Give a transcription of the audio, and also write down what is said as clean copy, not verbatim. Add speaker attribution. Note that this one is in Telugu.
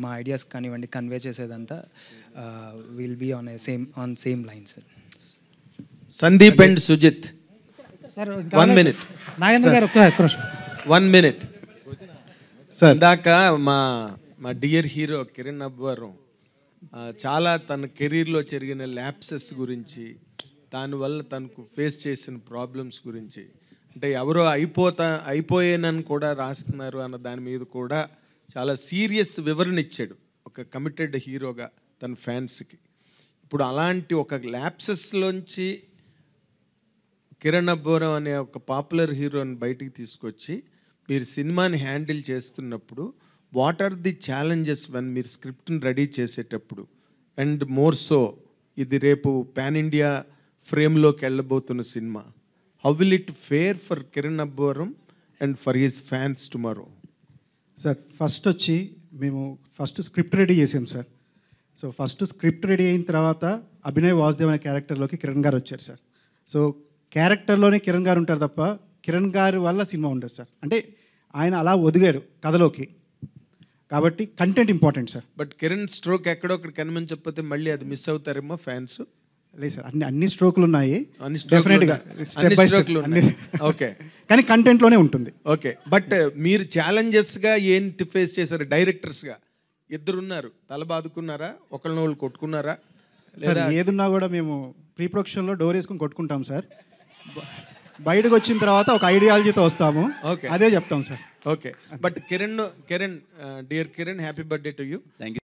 Speaker 1: మా ఐడియాస్ కానివ్వండి కన్వే చేసేదంతా will be on same line sir.
Speaker 2: Sandeep and Sujith
Speaker 3: sir
Speaker 2: 1 minute.
Speaker 3: Nagendra గారు ఒక్క నిమిషం.
Speaker 2: 1 minute.
Speaker 3: సార్
Speaker 2: ఇందాక మా డియర్ హీరో కిరణ్ అబ్బవరం చాలా తన కెరీర్లో జరిగిన ల్యాప్సెస్ గురించి, దానివల్ల తనకు ఫేస్ చేసిన ప్రాబ్లమ్స్ గురించి, అంటే ఎవరో అయిపోయానని కూడా రాస్తున్నారు అన్న దాని మీద కూడా చాలా సీరియస్ వివరణ ఇచ్చాడు ఒక కమిటెడ్ హీరోగా తన ఫ్యాన్స్కి. ఇప్పుడు అలాంటి ఒక ల్యాప్సెస్లోంచి కిరణ్ అబ్బవరం అనే ఒక పాపులర్ హీరోని బయటికి తీసుకొచ్చి మీరు సినిమాని హ్యాండిల్ చేస్తున్నప్పుడు what are the challenges one మీరు స్క్రిప్ట్ని రెడీ చేసేటప్పుడు, అండ్ మోర్ సో ఇది రేపు పాన్ ఇండియా ఫ్రేమ్లోకి వెళ్ళబోతున్న సినిమా, how will it fare for Kiran Abbavaram and for his fans tomorrow?
Speaker 3: Sir first వచ్చి మేము స్క్రిప్ట్ రెడీ చేసాం సార్. సో ఫస్ట్ స్క్రిప్ట్ రెడీ అయిన తర్వాత అభినయ్ వాసుదేవ్ అనే క్యారెక్టర్లోకి కిరణ్ గారు వచ్చారు సార్. సో క్యారెక్టర్లోనే కిరణ్ గారు ఉంటారు తప్ప కిరణ్ గారి వల్ల సినిమా ఉండదు సార్. అంటే ఆయన అలా ఒదిగాడు కథలోకి, కాబట్టి content important sir.
Speaker 2: But Kiran stroke ఎక్కడో ఒకటి కనిపించకపోతే మళ్ళీ అది మిస్ అవుతారేమో ఫ్యాన్స్.
Speaker 3: లేదు సార్, అన్ని స్ట్రోకులు ఉన్నాయి
Speaker 2: డెఫినెట్గా, ఓకే,
Speaker 3: కానీ కంటెంట్లోనే ఉంటుంది.
Speaker 2: ఓకే. బట్ మీరు ఛాలెంజెస్గా ఏంటి ఫేస్ చేశారు? డైరెక్టర్స్గా ఇద్దరున్నారు, తల బాదుకున్నారా, ఒకళ్ళని కొట్టుకున్నారా?
Speaker 3: సార్ ఏదున్నా కూడా మేము ప్రీ ప్రొడక్షన్లో డోర్ వేసుకొని కొట్టుకుంటాం సార్. బయటకు వచ్చిన తర్వాత ఒక ఐడియాలజీతో వస్తాము, అదే చెప్తాం sir.
Speaker 2: Okay. But Kiran dear Kiran, happy birthday to you.
Speaker 4: Thank you.